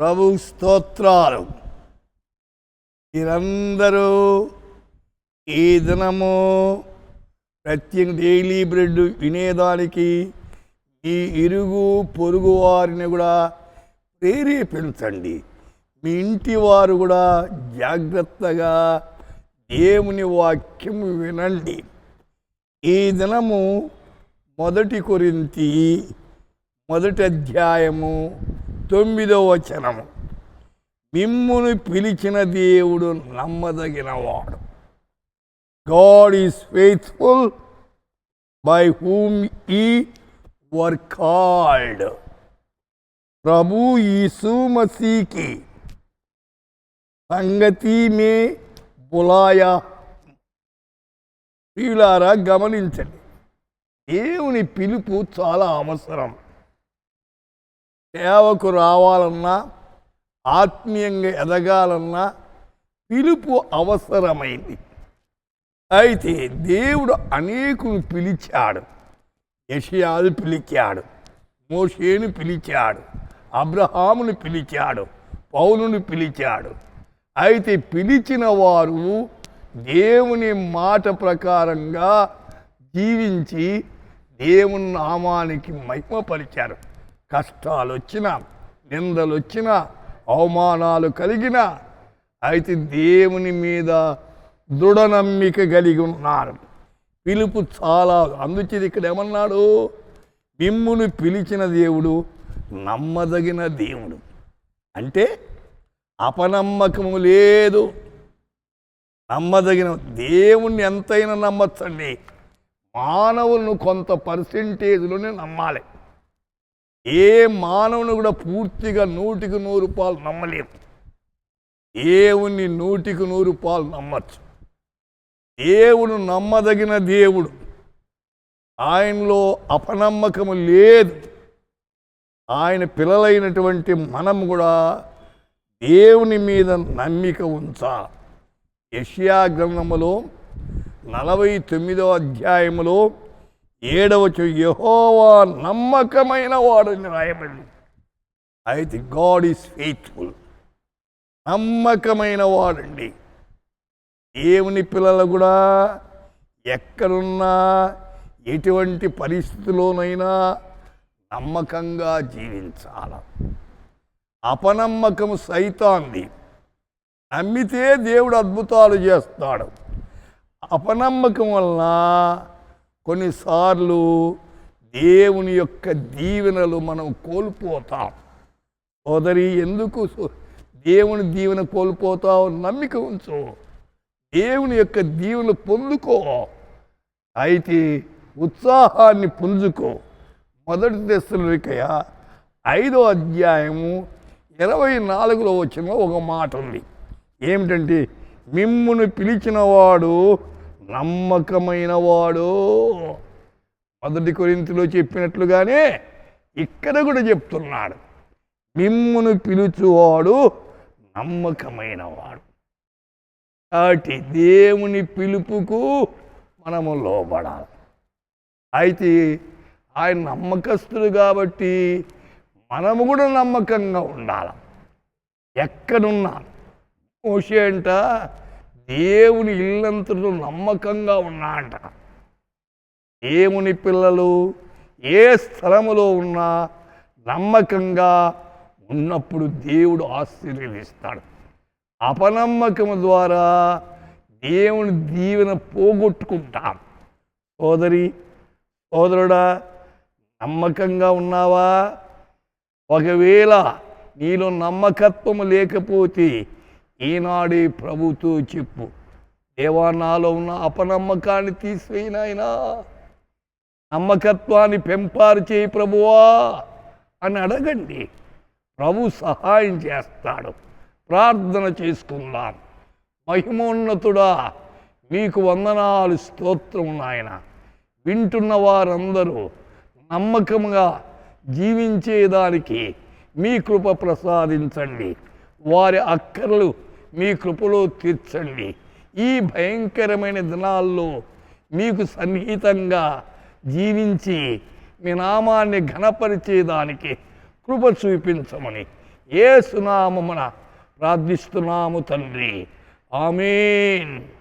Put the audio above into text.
ప్రభు స్తోత్రాలు. మీరందరూ ఈ దినము ప్రత్యేక డైలీ బ్రెడ్ వినేదానికి మీ ఇరుగు పొరుగు వారిని కూడా ప్రేరేపించండి. మీ ఇంటి వారు కూడా జాగ్రత్తగా దేవుని వాక్యం వినండి. ఈ దినము 1 కొరింథీ 1వ అధ్యాయము 9వ వచనము. మిమ్మును పిలిచిన దేవుడు నమ్మదగినవాడు. God is faithful by whom ye were called. प्रभु यीशु मसीह की संगति में बुलाया. ప్రియులారా గమనించండి, దేవుని పిలుపు చాలా అవసరం. సేవకు రావాలన్నా, ఆత్మీయంగా ఎదగాలన్నా పిలుపు అవసరమైంది. అయితే దేవుడు అనేకులు పిలిచాడు. యెషయాను పిలిచాడు, మోషేను పిలిచాడు, అబ్రహామును పిలిచాడు, పౌలును పిలిచాడు. అయితే పిలిచిన వారు దేవుని మాట ప్రకారంగా జీవించి దేవుని నామానికి మహిమపరిచారు. కష్టాలు వచ్చినా, నిందలు వచ్చినా, అవమానాలు కలిగినా అయితే దేవుని మీద దృఢ నమ్మిక కలిగి ఉన్నారు. పిలుపు చాలా. అందుచేది ఇక్కడ ఏమన్నాడు? మిమ్మును పిలిచిన దేవుడు నమ్మదగిన దేవుడు. అంటే అపనమ్మకము లేదు. నమ్మదగిన దేవుణ్ణి ఎంతైనా నమ్మచ్చండి. మానవులను కొంత పర్సెంటేజ్లోనే నమ్మాలి. ఏ మానవుని కూడా పూర్తిగా 100కి 100 నమ్మలేము. దేవుణ్ణి 100కి 100 నమ్మచ్చు. దేవుడు నమ్మదగిన దేవుడు. ఆయనలో అపనమ్మకము లేదు. ఆయన పిల్లలైనటువంటి మనం కూడా దేవుని మీద నమ్మిక ఉంచాలి. యెషయా గ్రంథములో 49వ అధ్యాయములో 7వ వచనం, యెహోవా నమ్మకమైన వాడని రాయబడింది. అయితే గాడ్ ఈజ్ ఫెయిత్ఫుల్, నమ్మకమైన వాడండి. దేవుని పిల్లలు కూడా ఎక్కడున్నా, ఎటువంటి పరిస్థితిలోనైనా నమ్మకంగా జీవించాల. అపనమ్మకము సైతాంది. నమ్మితే దేవుడు అద్భుతాలు చేస్తాడు. అపనమ్మకం వలన కొన్నిసార్లు దేవుని యొక్క దీవెనలు మనం కోల్పోతాం. సోదరి, ఎందుకు దేవుని దీవెన కోల్పోతావు? నమ్మిక ఉంచు, దేవుని యొక్క దీవెన పొందుకో. అయితే ఉత్సాహాన్ని పుంజుకో. 1 తెస్సలోనికయ 5వ అధ్యాయము 24వ వచనంలో ఒక మాట ఉంది. ఏమిటంటే, మిమ్మును పిలిచిన వాడు నమ్మకమైన వాడు. 1 కొరింథీలో చెప్పినట్లుగానే ఇక్కడ కూడా చెప్తున్నాడు, మిమ్మును పిలుచువాడు నమ్మకమైన వాడు. కాబట్టి దేవుని పిలుపుకు మనము లోబడాలి. అయితే ఆయన నమ్మకస్తుడు కాబట్టి మనము కూడా నమ్మకంగా ఉండాలి. ఎక్కడున్నా మోషే అంట దేవుని ఇల్లంతలో నమ్మకంగా ఉన్నా అంట. దేవుని పిల్లలు ఏ స్థలములో ఉన్నా నమ్మకంగా ఉన్నప్పుడు దేవుడు ఆశీర్వదిస్తాడు. అపనమ్మకము ద్వారా దేవుని దీవెన పోగొట్టుకుంటాం. సోదరి, సోదరుడా, నమ్మకంగా ఉన్నావా? ఒకవేళ నీలో నమ్మకత్వము లేకపోతే ఈనాడే ప్రభుతో చెప్పు, దేవా, నాలో ఉన్న అపనమ్మకాన్ని తీసివేయినాయనా, నమ్మకత్వాన్ని పెంపారు చేయి ప్రభువా అని అడగండి. ప్రభు సహాయం చేస్తాడు. ప్రార్థన చేసుకుందాం. మహిమోన్నతుడా, మీకు వందనాలు, స్తోత్రం నాయన. వింటున్న వారందరూ నమ్మకంగా జీవించేదానికి మీ కృప ప్రసాదించండి. వారి అక్కర్లు మీ కృపలో తీర్చండి. ఈ భయంకరమైన దినాల్లో మీకు సన్నిహితంగా జీవించి మీ నామాన్ని ఘనపరిచేదానికి కృప చూపించమని యేసు నామమున ప్రార్థిస్తున్నాము తండ్రి. ఆమేన్.